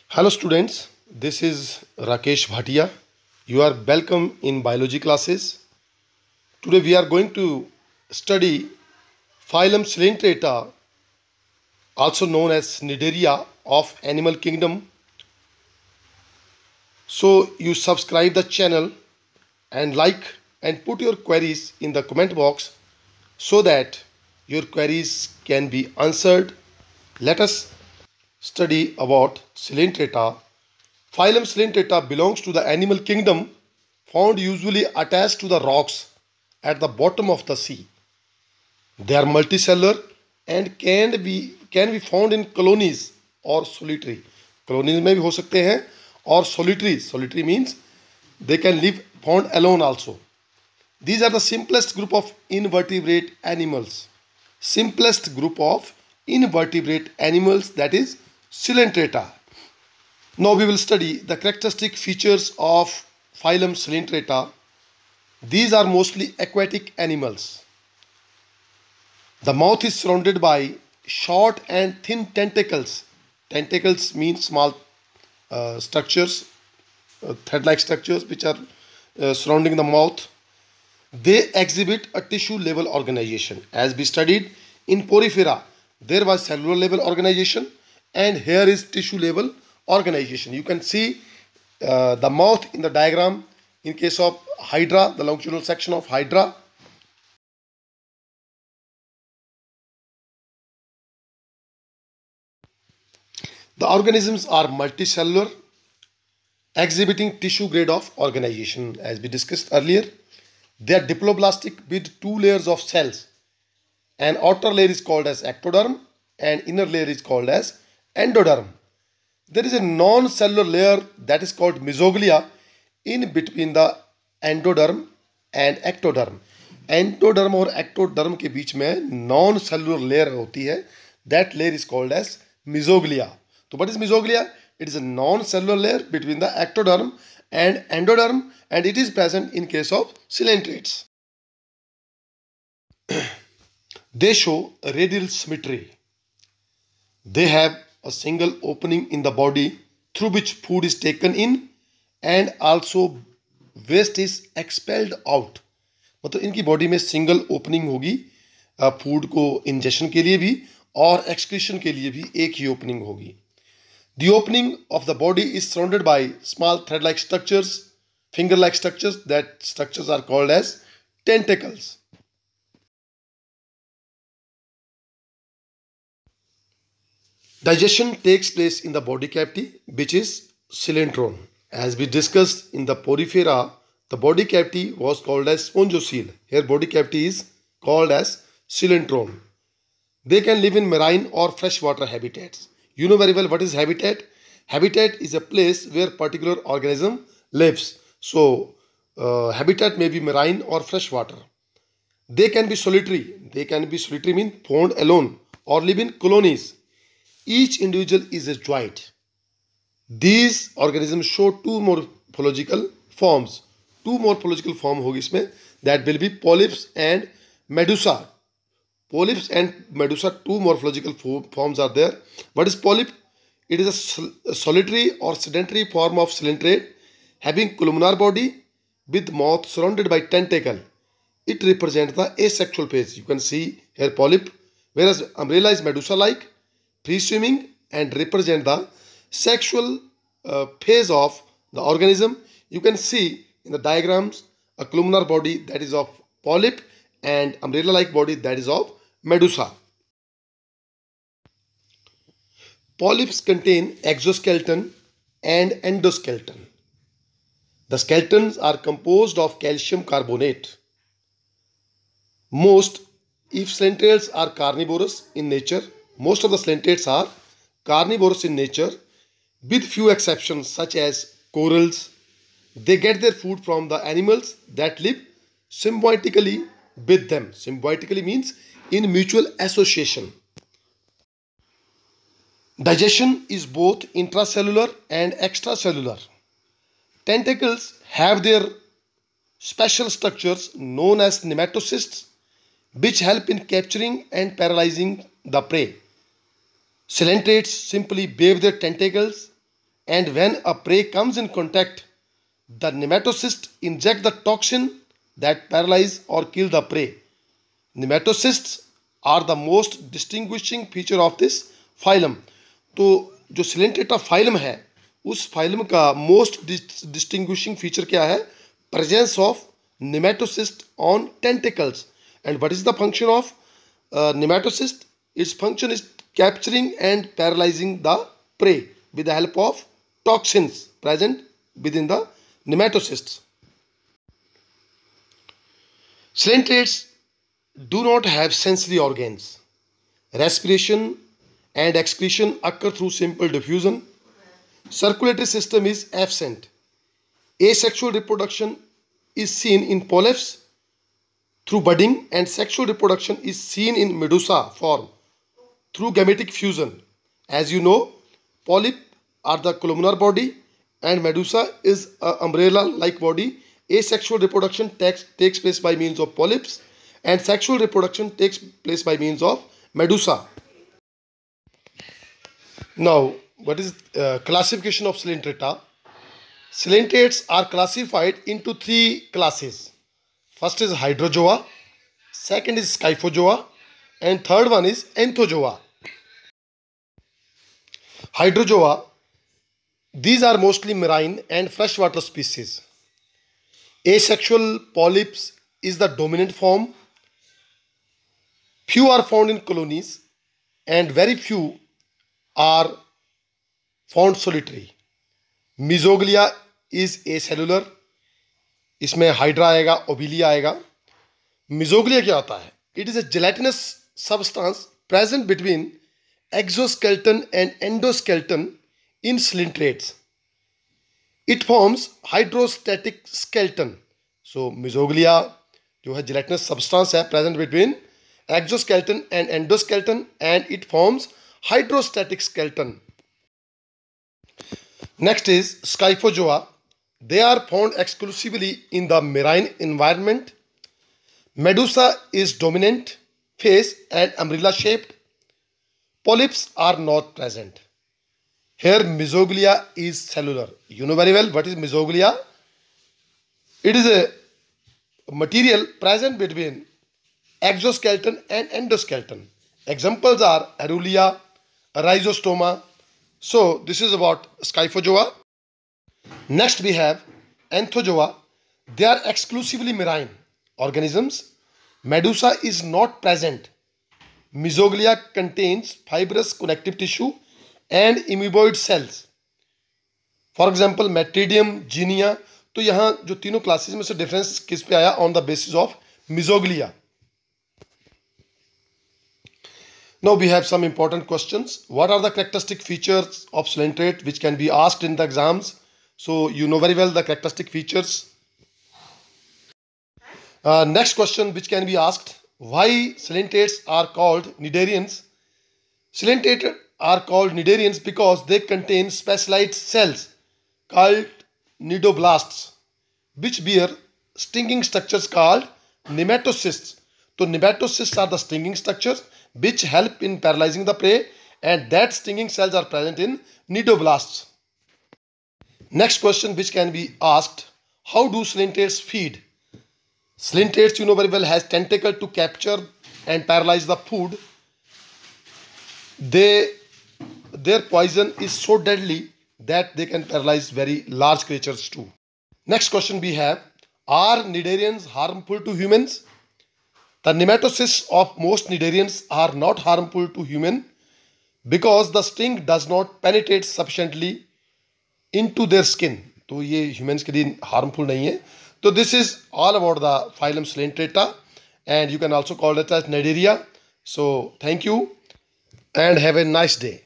Hello students, this is Rakesh Bhatia. You are welcome in biology classes. Today we are going to study phylum Coelenterata, also known as Cnidaria of animal kingdom. So you subscribe the channel and like and put your queries in the comment box so that your queries can be answered. Let us study about Coelenterata. Phylum Coelenterata belongs to the animal kingdom, found usually attached to the rocks at the bottom of the sea. They are multicellular and can be found in colonies or solitary. Colonies में भी हो सकते हैं और solitary. Solitary means they can live found alone also. These are the simplest group of invertebrate animals. Simplest group of invertebrate animals, that is Coelenterata. Now we will study the characteristic features of phylum Coelenterata. These are mostly aquatic animals. The mouth is surrounded by short and thin tentacles. Tentacles mean small structures, thread-like structures which are surrounding the mouth. They exhibit a tissue level organization. As we studied in Porifera, there was cellular level organization and here is tissue level organization. You can see the mouth in the diagram in case of Hydra, the longitudinal section of Hydra. The organisms are multicellular, exhibiting tissue grade of organization as we discussed earlier. They are diploblastic with two layers of cells. An outer layer is called as ectoderm and inner layer is called as endoderm. There is a non-cellular layer that is called mesoglea in between the endoderm and ectoderm. Endoderm और ectoderm के बीच में non cellular layer होती है. That layer is called as mesoglea. तो what is mesoglea? It is a non cellular layer between the ectoderm and endoderm and it is present in case of coelentrates. They show radial symmetry. They have a single opening in the body through which food is taken in and also waste is expelled out. मतलब इनकी body में single opening होगी food को injection के लिए भी और excretion के लिए भी एक ही ओपनिंग होगी. The opening of the body is surrounded by small thread-like structures, finger-like structures. That structures are called as tentacles. Digestion takes place in the body cavity, which is coelenteron. As we discussed in the Porifera, the body cavity was called as spongocoel. Here body cavity is called as coelenteron. They can live in marine or freshwater habitats. You know very well what is habitat. Habitat is a place where particular organism lives. So habitat may be marine or freshwater. They can be solitary. They can be solitary means found alone or live in colonies. Each individual is a joint. These organisms show two morphological forms. Two morphological form होगी इसमें. That will be polyps and medusa. Polyps and medusa, two morphological forms are there. What is polyp? It is a solitary or sedentary form of coelenterate having columnar body with mouth surrounded by tentacle. It represents the asexual phase. You can see here polyp, whereas umbrella is medusa-like, free-swimming and represent the sexual phase of the organism. You can see in the diagrams a columnar body that is of polyp and umbrella-like body that is of medusa. Polyps contain exoskeleton and endoskeleton. The skeletons are composed of calcium carbonate. Most, if coelentrates are carnivorous in nature, most of the coelentrates are carnivorous in nature with few exceptions such as corals. They get their food from the animals that live symbiotically with them. Symbiotically means in mutual association. Digestion is both intracellular and extracellular. Tentacles have their special structures known as nematocysts which help in capturing and paralyzing the prey. Coelenterates simply wave their tentacles, and when a prey comes in contact, the nematocysts inject the toxin that paralyze or kill the prey. Nematocysts are the most distinguishing feature of this phylum. तो जो Coelenterata phylum है उस phylum का most distinguishing feature क्या है? Presence of nematocyst on tentacles. And what is the function of nematocyst? Its function is capturing and paralyzing the prey with the help of toxins present within the nematocysts. Coelenterates do not have sensory organs. Respiration and excretion occur through simple diffusion. Circulatory system is absent. Asexual reproduction is seen in polyps through budding, and sexual reproduction is seen in medusa form through gametic fusion. As you know, polyp are the columnar body and medusa is an umbrella-like body. Asexual reproduction takes place by means of polyps, and sexual reproduction takes place by means of medusa. Now, what is classification of Coelenterata? Coelenterates are classified into three classes. First is Hydrozoa, second is Scyphozoa, and third one is Anthozoa. Hydrozoa, these are mostly marine and freshwater species. Asexual polyps is the dominant form. Few are found in colonies and very few are found solitary. Mesoglea is acellular. इसमें hydra आएगा, Obelia आएगा. Mesoglea क्या होता है? It is a gelatinous substance present between exoskeleton and endoskeleton in coelenterates. It forms hydrostatic skeleton. So Mesoglea जो है gelatinous substance है present between exoskeleton and endoskeleton, and it forms hydrostatic skeleton. Next is Scyphozoa. They are found exclusively in the marine environment. Medusa is dominant face and umbrella shaped. Polyps are not present. Here Mesoglea is cellular. You know very well what is Mesoglea. It is a material present between exoskeleton and endoskeleton. Examples are Arulia, Rhizostoma. So this is about Scyphozoa. Next we have Anthozoa. They are exclusively marine organisms. Medusa is not present. Mesoglea contains fibrous connective tissue and amoeboid cells. For example, Metridium, Genia. तो यहाँ जो तीनों classes में से difference किस पे आया? On the basis of Mesoglea. Now we have some important questions. What are the characteristic features of coelenterate which can be asked in the exams? So you know very well the characteristic features. Next question which can be asked. Why coelenterates are called cnidarians? Coelenterates are called cnidarians because they contain specialized cells called cnidoblasts which bear stinging structures called nematocysts. So nematocysts are the stinging structures which help in paralyzing the prey, and that stinging cells are present in cnidoblasts. Next question which can be asked. How do coelenterates feed? Coelenterates, you know very well, has tentacle to capture and paralyze the food. Their poison is so deadly that they can paralyze very large creatures too. Next question we have. Are cnidarians harmful to humans? The nematocysts of most cnidarians are not harmful to human because the sting does not penetrate sufficiently into their skin. तो ये humans के लिए harmful नहीं है. So this is all about the phylum Coelenterata, and you can also call it as Cnidaria. So thank you and have a nice day.